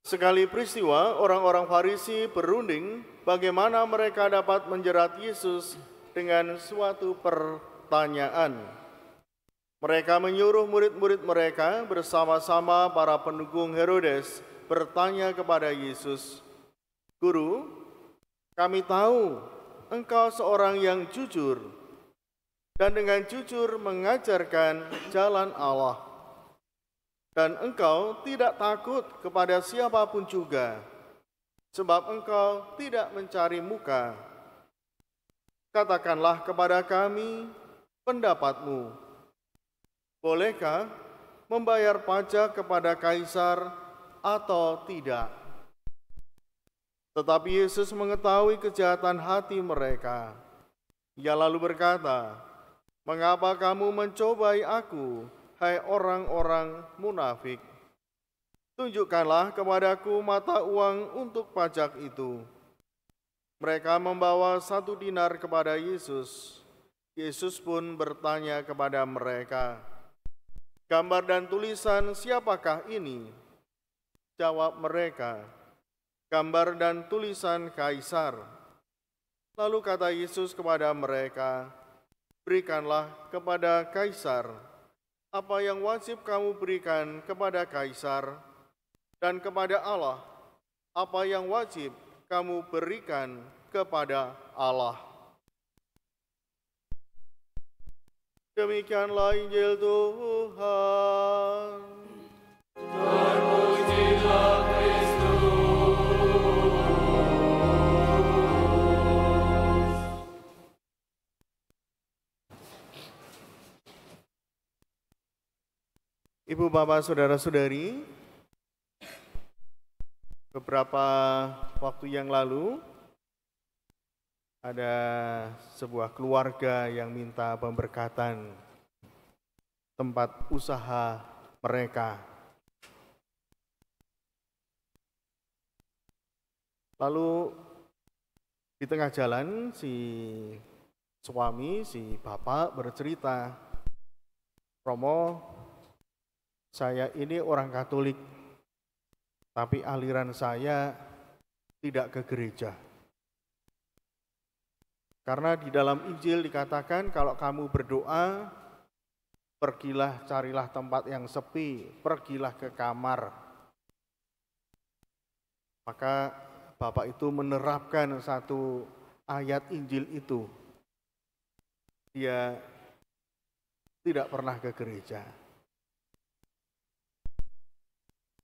Sekali peristiwa, orang-orang Farisi berunding bagaimana mereka dapat menjerat Yesus dengan suatu pertanyaan. Mereka menyuruh murid-murid mereka bersama-sama para pendukung Herodes bertanya kepada Yesus, "Guru, kami tahu Engkau seorang yang jujur dan dengan jujur mengajarkan jalan Allah. Dan Engkau tidak takut kepada siapapun juga, sebab Engkau tidak mencari muka. Katakanlah kepada kami pendapat-Mu. Bolehkah membayar pajak kepada Kaisar atau tidak?" Tetapi Yesus mengetahui kejahatan hati mereka. Ia lalu berkata, "Mengapa kamu mencobai Aku, hai orang-orang munafik? Tunjukkanlah kepadaku mata uang untuk pajak itu." Mereka membawa 1 dinar kepada Yesus. Yesus pun bertanya kepada mereka, "Gambar dan tulisan siapakah ini?" Jawab mereka, "Gambar dan tulisan Kaisar." Lalu kata Yesus kepada mereka, "Berikanlah kepada Kaisar apa yang wajib kamu berikan kepada Kaisar, dan kepada Allah apa yang wajib kamu berikan kepada Allah." Demikianlah Injil Tuhan. Terpujilah Kristus. Ibu, Bapak, Saudara-saudari, beberapa waktu yang lalu ada sebuah keluarga yang minta pemberkatan tempat usaha mereka. Lalu di tengah jalan si suami, si bapak bercerita, "Romo, saya ini orang Katolik, tapi aliran saya tidak ke gereja. Karena di dalam Injil dikatakan kalau kamu berdoa, pergilah carilah tempat yang sepi, pergilah ke kamar." Maka Bapak itu menerapkan satu ayat Injil itu. Dia tidak pernah ke gereja.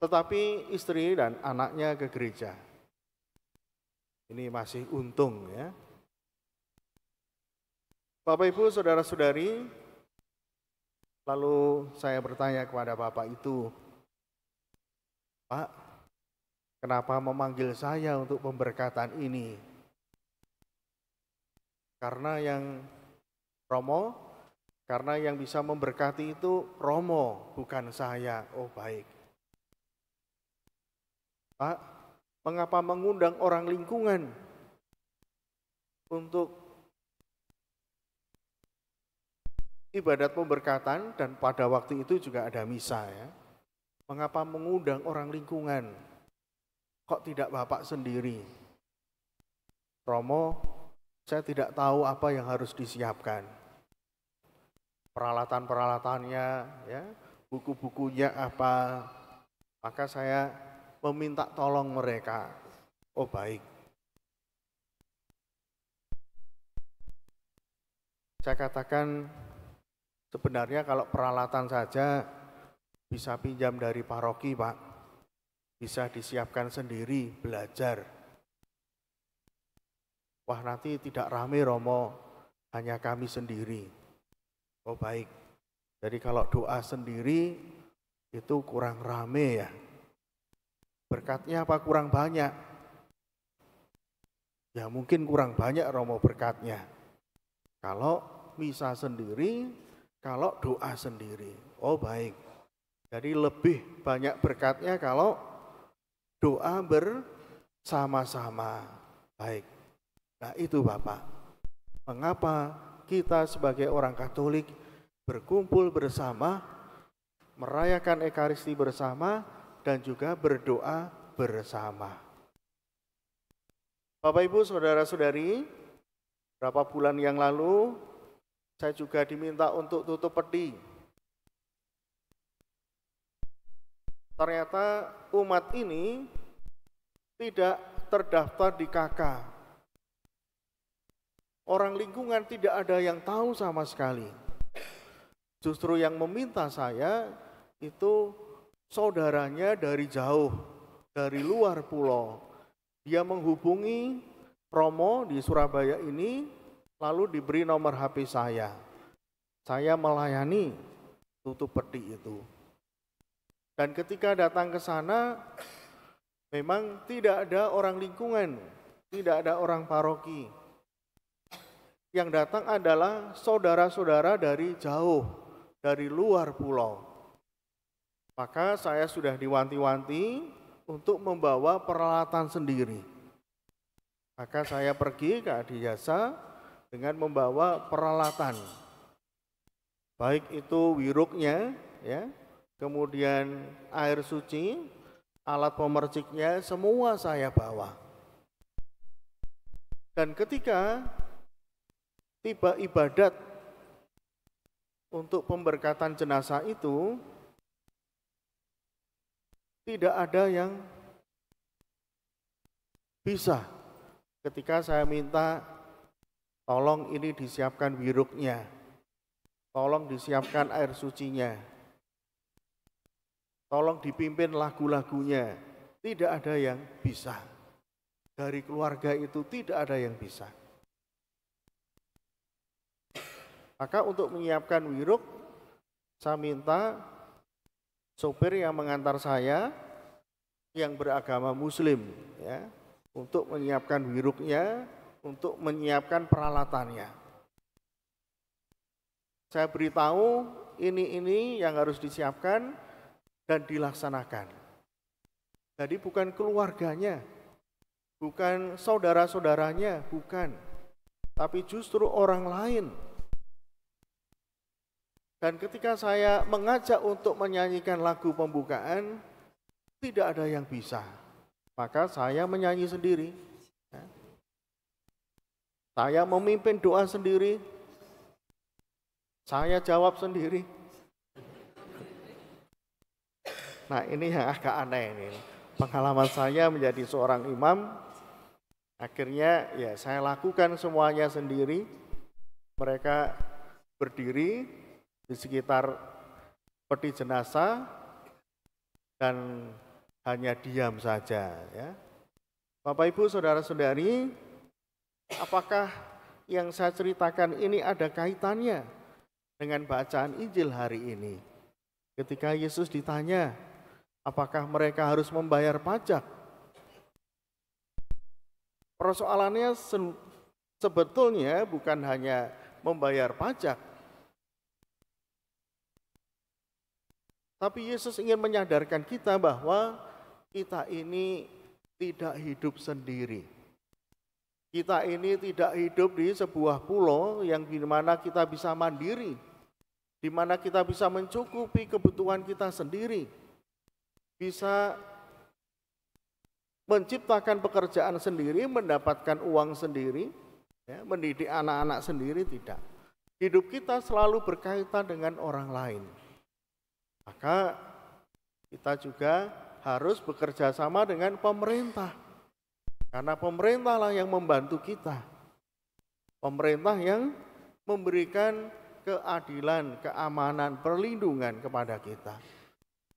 Tetapi istri dan anaknya ke gereja. Ini masih untung ya. Bapak, Ibu, Saudara-saudari, lalu saya bertanya kepada Bapak itu, "Pak, kenapa memanggil saya untuk pemberkatan ini?" "Karena yang Romo, karena yang bisa memberkati itu Romo, bukan saya." "Oh, baik." "Pak, mengapa mengundang orang lingkungan untuk ibadat pemberkatan dan pada waktu itu juga ada misa ya? Mengapa mengundang orang lingkungan? Kok tidak Bapak sendiri?" "Romo, saya tidak tahu apa yang harus disiapkan. Peralatan-peralatannya, ya, buku-bukunya apa. Maka saya meminta tolong mereka." "Oh, baik." Saya katakan, sebenarnya kalau peralatan saja bisa pinjam dari paroki, Pak. Bisa disiapkan sendiri, belajar. "Wah, nanti tidak rame, Romo, hanya kami sendiri." "Oh, baik. Jadi kalau doa sendiri itu kurang rame ya. Berkatnya apa kurang banyak?" "Ya mungkin kurang banyak, Romo, berkatnya. Kalau misa sendiri, kalau doa sendiri." "Oh, baik. Jadi lebih banyak berkatnya kalau doa bersama-sama." "Baik." Nah itu Bapak, mengapa kita sebagai orang Katolik berkumpul bersama, merayakan Ekaristi bersama, dan juga berdoa bersama. Bapak Ibu, saudara-saudari, beberapa bulan yang lalu saya juga diminta untuk tutup peti. Ternyata umat ini tidak terdaftar di KK. Orang lingkungan tidak ada yang tahu sama sekali. Justru yang meminta saya itu saudaranya dari jauh, dari luar pulau. Dia menghubungi Romo di Surabaya ini, lalu diberi nomor HP saya. Saya melayani tutup peti itu. Dan ketika datang ke sana, memang tidak ada orang lingkungan, tidak ada orang paroki. Yang datang adalah saudara-saudara dari jauh, dari luar pulau. Maka saya sudah diwanti-wanti untuk membawa peralatan sendiri. Maka saya pergi ke Adi Jasa dengan membawa peralatan. Baik itu wiruknya, ya, kemudian air suci, alat pemerciknya, semua saya bawa. Dan ketika tiba ibadat untuk pemberkatan jenazah itu, tidak ada yang bisa. Ketika saya minta, tolong ini disiapkan wiruknya, tolong disiapkan air sucinya, tolong dipimpin lagu-lagunya, tidak ada yang bisa. Dari keluarga itu tidak ada yang bisa. Maka untuk menyiapkan wiruk, saya minta sopir yang mengantar saya yang beragama Muslim, ya, untuk menyiapkan wiruknya, untuk menyiapkan peralatannya. Saya beritahu ini yang harus disiapkan dan dilaksanakan. Jadi bukan keluarganya, bukan saudara-saudaranya, bukan, tapi justru orang lain. Dan ketika saya mengajak untuk menyanyikan lagu pembukaan, tidak ada yang bisa. Maka saya menyanyi sendiri. Saya memimpin doa sendiri. Saya jawab sendiri. Nah, ini yang agak aneh ini. Pengalaman saya menjadi seorang imam, akhirnya ya saya lakukan semuanya sendiri. Mereka berdiri di sekitar peti jenazah dan hanya diam saja, ya. Bapak Ibu, saudara-saudari, apakah yang saya ceritakan ini ada kaitannya dengan bacaan Injil hari ini? Ketika Yesus ditanya, apakah mereka harus membayar pajak? Persoalannya sebetulnya bukan hanya membayar pajak, tapi Yesus ingin menyadarkan kita bahwa kita ini tidak hidup sendiri. Kita ini tidak hidup di sebuah pulau yang di mana kita bisa mandiri, di mana kita bisa mencukupi kebutuhan kita sendiri, bisa menciptakan pekerjaan sendiri, mendapatkan uang sendiri, ya, mendidik anak-anak sendiri, tidak. Hidup kita selalu berkaitan dengan orang lain. Maka kita juga harus bekerja sama dengan pemerintah. Karena pemerintahlah yang membantu kita. Pemerintah yang memberikan keadilan, keamanan, perlindungan kepada kita.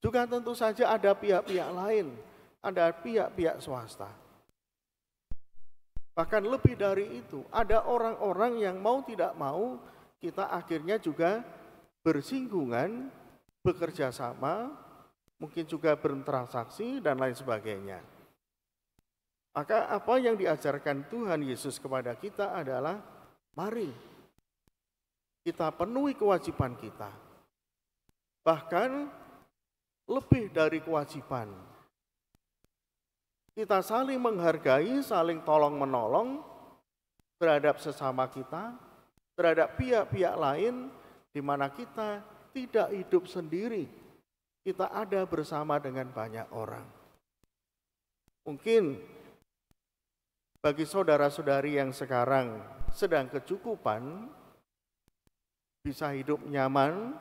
Juga tentu saja ada pihak-pihak lain, ada pihak-pihak swasta. Bahkan lebih dari itu, ada orang-orang yang mau tidak mau, kita akhirnya juga bersinggungan, bekerja sama, mungkin juga berinteraksi dan lain sebagainya. Maka apa yang diajarkan Tuhan Yesus kepada kita adalah, mari kita penuhi kewajiban kita. Bahkan lebih dari kewajiban. Kita saling menghargai, saling tolong-menolong terhadap sesama kita, terhadap pihak-pihak lain, di mana kita tidak hidup sendiri. Kita ada bersama dengan banyak orang. Mungkin bagi saudara-saudari yang sekarang sedang kecukupan, bisa hidup nyaman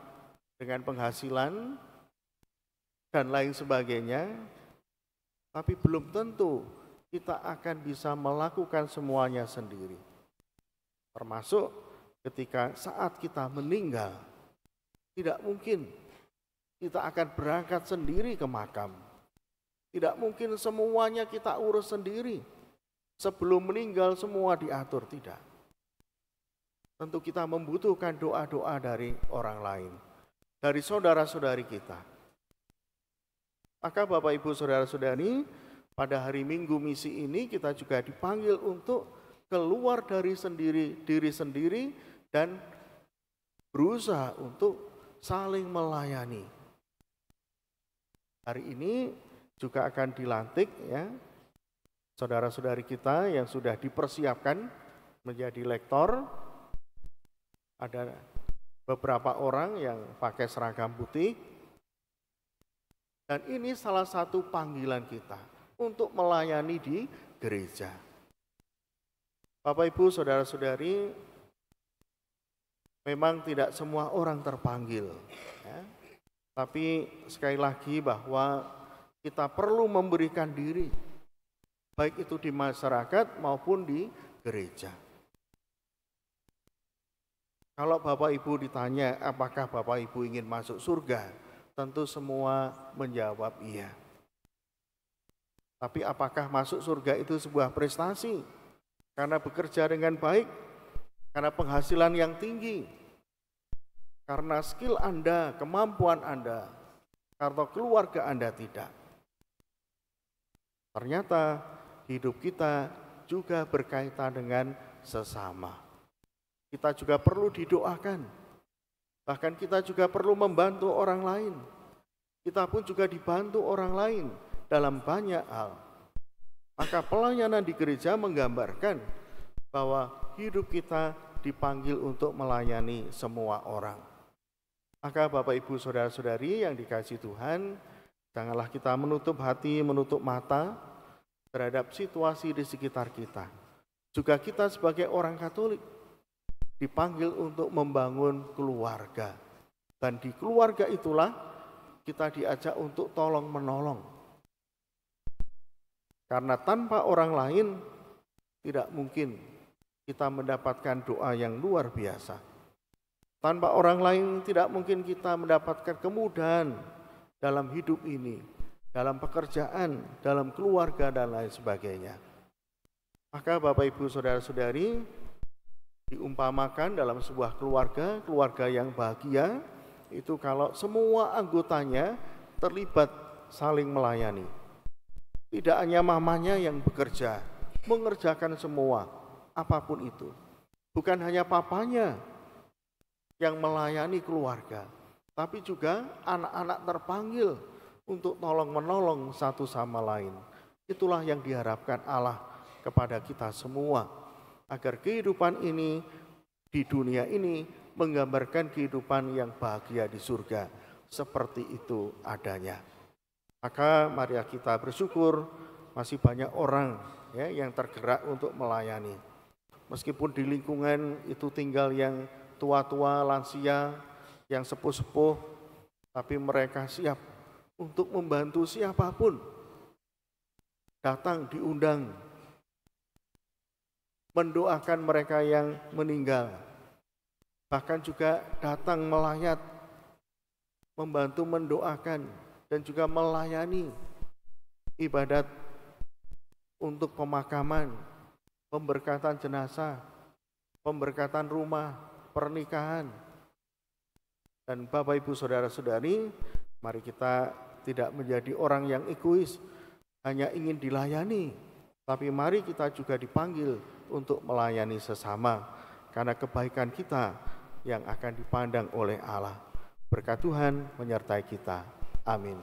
dengan penghasilan dan lain sebagainya, tapi belum tentu kita akan bisa melakukan semuanya sendiri. Termasuk ketika saat kita meninggal, tidak mungkin kita akan berangkat sendiri ke makam. Tidak mungkin semuanya kita urus sendiri. Sebelum meninggal semua diatur, tidak. Tentu kita membutuhkan doa-doa dari orang lain, dari saudara-saudari kita. Maka Bapak Ibu Saudara-saudari, pada hari Minggu misi ini kita juga dipanggil untuk keluar dari diri sendiri dan berusaha untuk saling melayani. Hari ini juga akan dilantik ya saudara-saudari kita yang sudah dipersiapkan menjadi lektor. Ada beberapa orang yang pakai seragam putih. Dan ini salah satu panggilan kita untuk melayani di gereja. Bapak Ibu Saudara-saudari, memang tidak semua orang terpanggil ya. Tapi sekali lagi bahwa kita perlu memberikan diri, baik itu di masyarakat maupun di gereja. Kalau Bapak Ibu ditanya apakah Bapak Ibu ingin masuk surga, tentu semua menjawab iya. Tapi apakah masuk surga itu sebuah prestasi? Karena bekerja dengan baik, karena penghasilan yang tinggi, karena skill Anda, kemampuan Anda, karena keluarga Anda tidak. Ternyata hidup kita juga berkaitan dengan sesama. Kita juga perlu didoakan. Bahkan kita juga perlu membantu orang lain. Kita pun juga dibantu orang lain dalam banyak hal. Maka pelayanan di gereja menggambarkan bahwa hidup kita dipanggil untuk melayani semua orang. Maka Bapak Ibu Saudara-saudari yang dikasihi Tuhan, janganlah kita menutup hati, menutup mata terhadap situasi di sekitar kita. Juga kita sebagai orang Katolik dipanggil untuk membangun keluarga. Dan di keluarga itulah kita diajak untuk tolong menolong. Karena tanpa orang lain tidak mungkin kita mendapatkan doa yang luar biasa. Tanpa orang lain tidak mungkin kita mendapatkan kemudahan dalam hidup ini, dalam pekerjaan, dalam keluarga dan lain sebagainya. Maka Bapak Ibu Saudara-saudari, diumpamakan dalam sebuah keluarga yang bahagia, itu kalau semua anggotanya terlibat saling melayani. Tidak hanya mamanya yang bekerja, mengerjakan semua, apapun itu. Bukan hanya papanya yang melayani keluarga, tapi juga anak-anak terpanggil untuk tolong-menolong satu sama lain. Itulah yang diharapkan Allah kepada kita semua, agar kehidupan ini di dunia ini menggambarkan kehidupan yang bahagia di surga. Seperti itu adanya. Maka mari kita bersyukur masih banyak orang ya yang tergerak untuk melayani. Meskipun di lingkungan itu tinggal yang tua-tua, lansia, yang sepuh-sepuh, tapi mereka siap untuk membantu siapapun. Datang diundang, mendoakan mereka yang meninggal, bahkan juga datang melayat, membantu mendoakan, dan juga melayani ibadat untuk pemakaman, pemberkatan jenazah, pemberkatan rumah, pernikahan. Dan Bapak Ibu Saudara-saudari, mari kita tidak menjadi orang yang egois, hanya ingin dilayani, tapi mari kita juga dipanggil untuk melayani sesama, karena kebaikan kita yang akan dipandang oleh Allah. Berkat Tuhan menyertai kita. Amin.